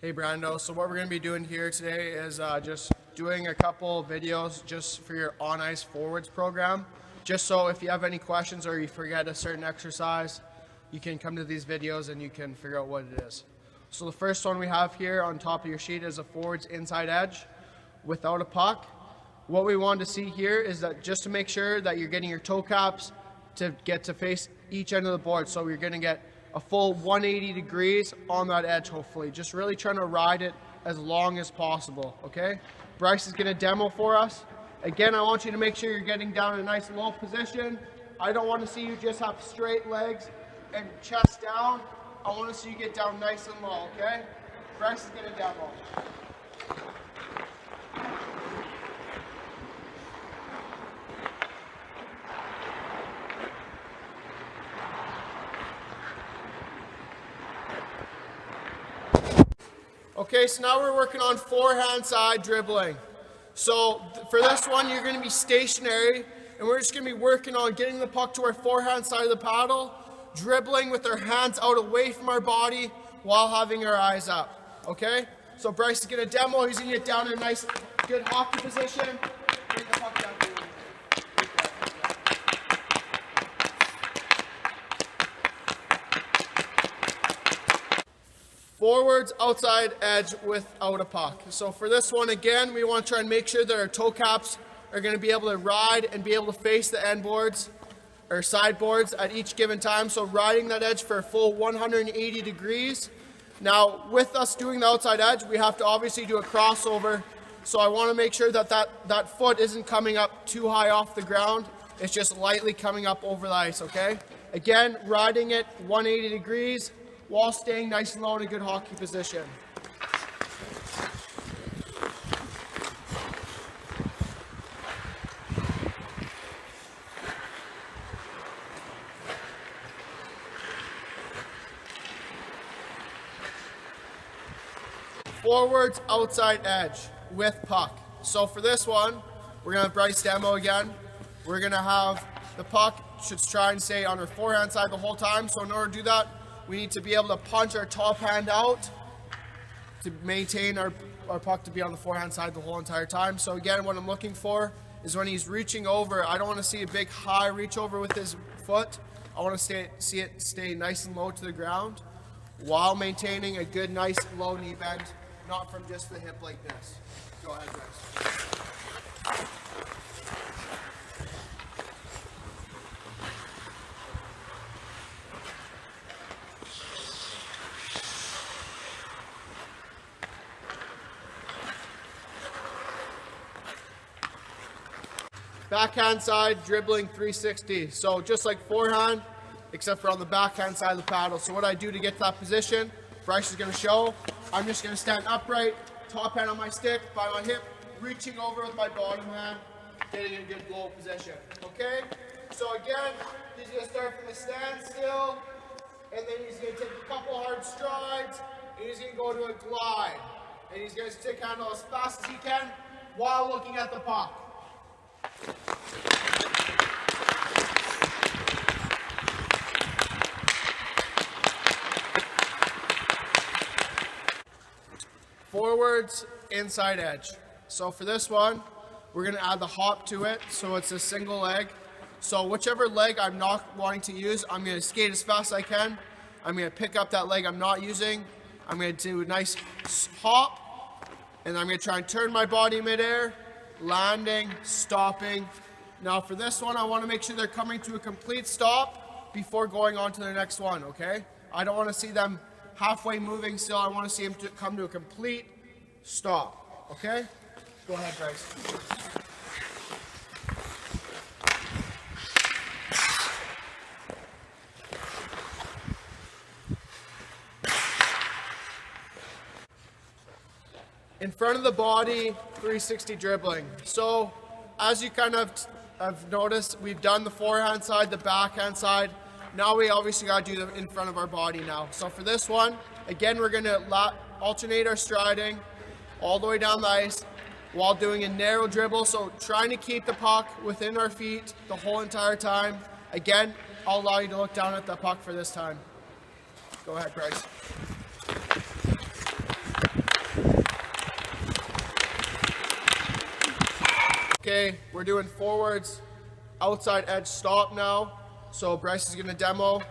Hey Brando, so what we're going to be doing here today is just doing a couple videos just for your on ice forwards program. Just so if you have any questions or you forget a certain exercise, you can come to these videos and you can figure out what it is. So the first one we have here on top of your sheet is a forwards inside edge without a puck. What we want to see here is that just to make sure that you're getting your toe caps to get to face each end of the board. So you're going to get a full 180 degrees on that edge, hopefully. Just really trying to ride it as long as possible, okay? Bryce is going to demo for us. Again, I want you to make sure you're getting down in a nice low position. I don't want to see you just have straight legs and chest down. I want to see you get down nice and low, okay? Bryce is going to demo. Okay, so now we're working on forehand side dribbling. So for this one, you're going to be stationary, and we're just going to be working on getting the puck to our forehand side of the paddle, dribbling with our hands out away from our body while having our eyes up. Okay? So Bryce is going to demo. He's going to get down in a nice, good hockey position. Bring the puck down. Forwards, outside edge without a puck. So for this one, again, we want to try and make sure that our toe caps are going to be able to ride and be able to face the end boards or side boards at each given time. So riding that edge for a full 180 degrees. Now, with us doing the outside edge, we have to obviously do a crossover. So I want to make sure that that foot isn't coming up too high off the ground. It's just lightly coming up over the ice, okay? Again, riding it 180 degrees. While staying nice and low in a good hockey position. Forwards, outside edge with puck. So for this one, we're going to have Bryce demo again. We're going to have the puck should try and stay on our forehand side the whole time. So in order to do that, we need to be able to punch our top hand out to maintain our puck to be on the forehand side the whole entire time. So again, what I'm looking for is when he's reaching over, I don't want to see a big high reach over with his foot. I want to see it stay nice and low to the ground while maintaining a good, nice, low knee bend, not from just the hip like this. Go ahead, Bryce. Backhand side, dribbling 360. So just like forehand, except for on the backhand side of the paddle. So what I do to get to that position, Bryce is going to show. I'm just going to stand upright, top hand on my stick, by my hip, reaching over with my bottom hand, getting a good low position. Okay? So again, he's going to start from a standstill, and then he's going to take a couple hard strides, and he's going to go to a glide. And he's going to stick handle as fast as he can while looking at the puck. Forwards, inside edge. So for this one, we're going to add the hop to it, so it's a single leg. So whichever leg I'm not wanting to use, I'm going to skate as fast as I can. I'm going to pick up that leg I'm not using. I'm going to do a nice hop, and I'm going to try and turn my body midair, landing, stopping. Now for this one, I want to make sure they're coming to a complete stop before going on to the next one, okay? I don't want to see them halfway moving still. I want to see them come to a complete stop, okay? Go ahead, Bryce. In front of the body, 360 dribbling. So as you kind of have noticed, we've done the forehand side, the backhand side. Now we obviously got to do the in front of our body now. So for this one, again, we're going to alternate our striding all the way down the ice while doing a narrow dribble. So trying to keep the puck within our feet the whole entire time. Again, I'll allow you to look down at the puck for this time. Go ahead, Bryce. Okay, we're doing forwards, outside edge stop now. So Bryce is gonna demo.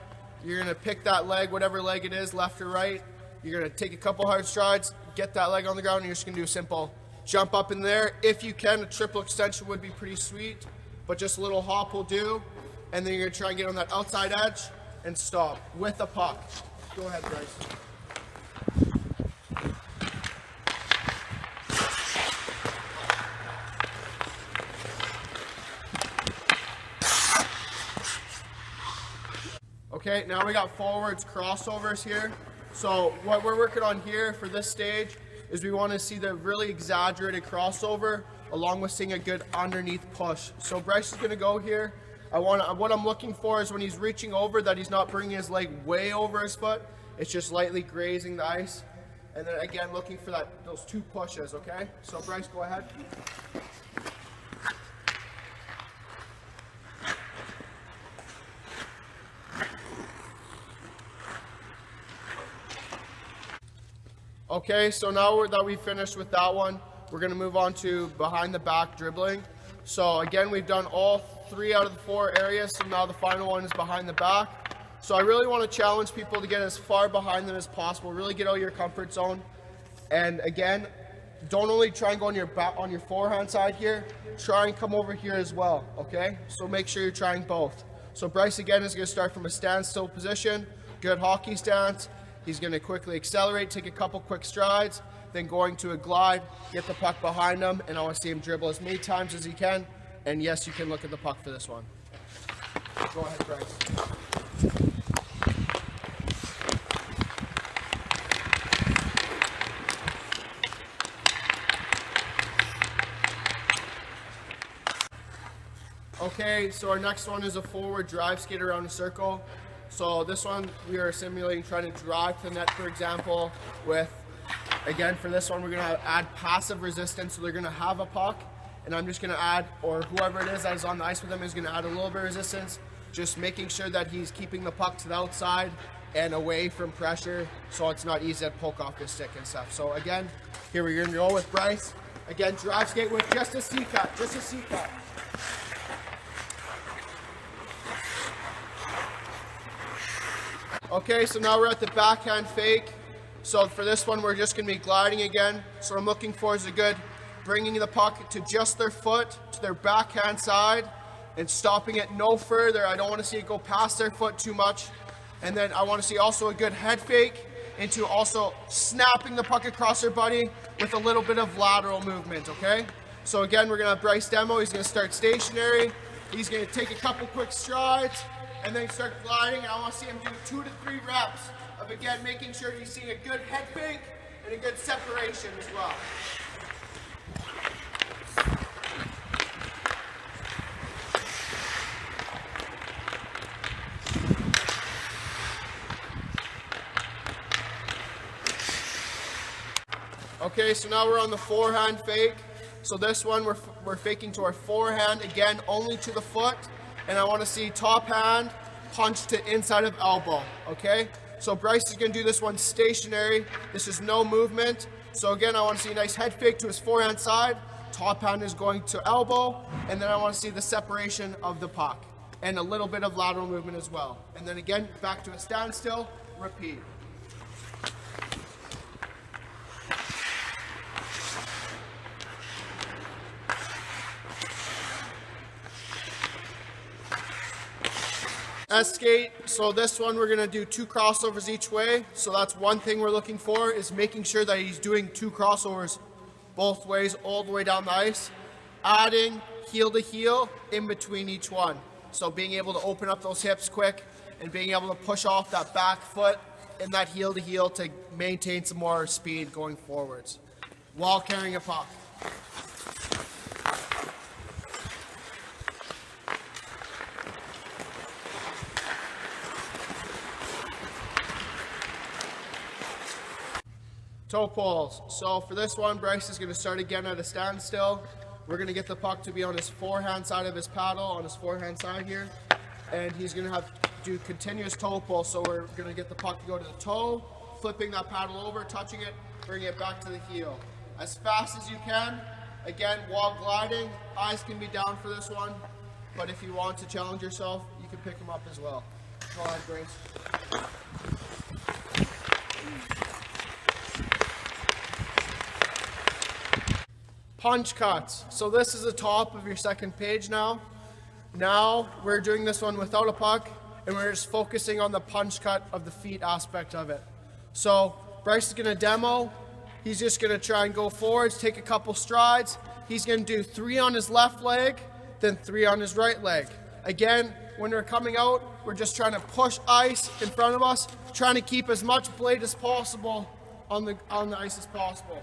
You're gonna pick that leg, whatever leg it is, left or right. You're gonna take a couple hard strides, get that leg on the ground, and you're just gonna do a simple jump up in there. If you can, a triple extension would be pretty sweet, but just a little hop will do. And then you're gonna try and get on that outside edge and stop with a puck. Go ahead, Bryce. Okay, now we got forwards, crossovers here. So what we're working on here for this stage is we want to see the really exaggerated crossover along with seeing a good underneath push. So Bryce is going to go here. What I'm looking for is when he's reaching over that he's not bringing his leg way over his foot. It's just lightly grazing the ice. And then again, looking for those two pushes, okay? So Bryce, go ahead. Okay, so now that we've finished with that one, we're going to move on to behind the back dribbling. So again, we've done all 3 out of the 4 areas, so now the final one is behind the back. So I really want to challenge people to get as far behind them as possible, really get out of your comfort zone. And again, don't only try and go on your back, on your forehand side here, try and come over here as well, okay? So make sure you're trying both. So Bryce again is going to start from a standstill position, good hockey stance. He's going to quickly accelerate, take a couple quick strides, then going to a glide, get the puck behind him, and I want to see him dribble as many times as he can. And yes, you can look at the puck for this one. Go ahead, Bryce. Okay, so our next one is a forward drive skate around a circle. So this one we are simulating trying to drive to the net, for example, with, again, for this one we're going to add passive resistance, so they're going to have a puck, and I'm just going to add, or whoever it is that is on the ice with them is going to add a little bit of resistance, just making sure that he's keeping the puck to the outside and away from pressure, so it's not easy to poke off his stick and stuff. So again, here we're going to go with Bryce. Again, drive skate with just a C-cut, just a C-cut. Okay, so now we're at the backhand fake. So for this one, we're just going to be gliding again. So what I'm looking for is a good bringing the puck to just their foot, to their backhand side, and stopping it no further. I don't want to see it go past their foot too much. And then I want to see also a good head fake into also snapping the puck across their body with a little bit of lateral movement, okay? So again, we're going to have Bryce demo. He's going to start stationary. He's going to take a couple quick strides and then start gliding. And I want to see him do 2 to 3 reps of, again, making sure he's seeing a good head fake and a good separation as well. Okay, so now we're on the forehand fake. So this one we're faking to our forehand, again, only to the foot. And I want to see top hand punch to inside of elbow, okay? So Bryce is going to do this one stationary. This is no movement. So again, I want to see a nice head fake to his forehand side. Top hand is going to elbow. And then I want to see the separation of the puck. And a little bit of lateral movement as well. And then again, back to a standstill, repeat. S-skate, so this one we're going to do 2 crossovers each way. So that's one thing we're looking for, is making sure that he's doing 2 crossovers both ways all the way down the ice. Adding heel to heel in between each one. So being able to open up those hips quick and being able to push off that back foot and that heel to heel to maintain some more speed going forwards while carrying a puck. Toe pulls. So for this one, Bryce is going to start again at a standstill. We're going to get the puck to be on his forehand side of his paddle, on his forehand side here. And he's going to do continuous toe pull. So we're going to get the puck to go to the toe, flipping that paddle over, touching it, bringing it back to the heel. As fast as you can, Again, while gliding, eyes can be down for this one, but if you want to challenge yourself, you can pick them up as well. Go ahead, Grace. Punch cuts. So this is the top of your second page now. Now we're doing this one without a puck, and we're just focusing on the punch cut of the feet aspect of it. So Bryce is going to demo. He's just going to try and go forwards, take a couple strides. He's going to do 3 on his left leg, then 3 on his right leg. Again, when we're coming out, we're just trying to push ice in front of us, trying to keep as much blade as possible on the ice as possible.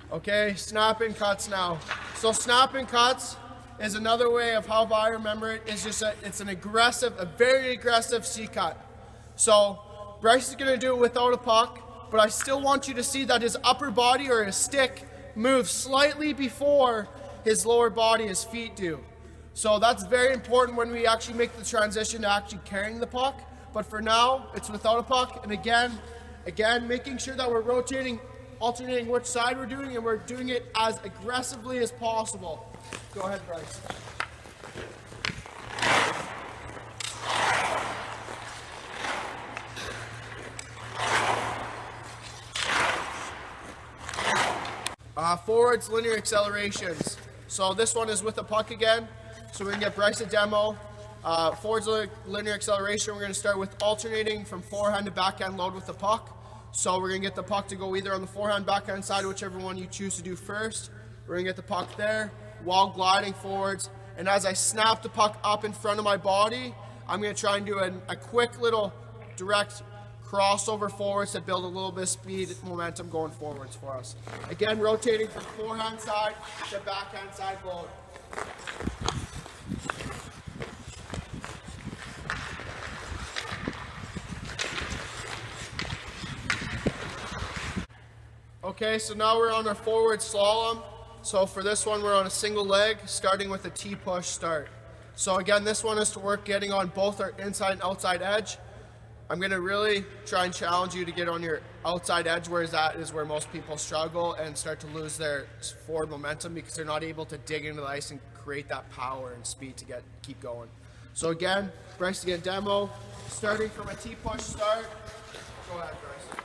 Okay, snap and cuts now. So snap and cuts is another way of how I remember it. It's just it's an aggressive, a very aggressive C cut. So Bryce is going to do it without a puck, but I still want you to see that his upper body or his stick moves slightly before his lower body, his feet do. So that's very important when we actually make the transition to actually carrying the puck. But for now, it's without a puck. And again, making sure that we're rotating, alternating which side we're doing, and we're doing it as aggressively as possible. Go ahead, Bryce. Forwards linear accelerations. So this one is with the puck again. So we can get Bryce a demo. Forwards linear acceleration, we're going to start with alternating from forehand to backhand load with the puck. So we're going to get the puck to go either on the forehand, backhand side, whichever one you choose to do first. We're going to get the puck there while gliding forwards. And as I snap the puck up in front of my body, I'm going to try and do a quick little direct crossover forwards to build a little bit of speed, momentum going forwards for us. Again, rotating from forehand side to backhand side load. Okay, so now we're on our forward slalom. So for this one, we're on a single leg, starting with a T-push start. So again, this one is to work getting on both our inside and outside edge. I'm going to really try and challenge you to get on your outside edge, whereas that is where most people struggle and start to lose their forward momentum because they're not able to dig into the ice and create that power and speed to keep going. So again, Bryce to get a demo, starting from a T-push start. Go ahead, Bryce.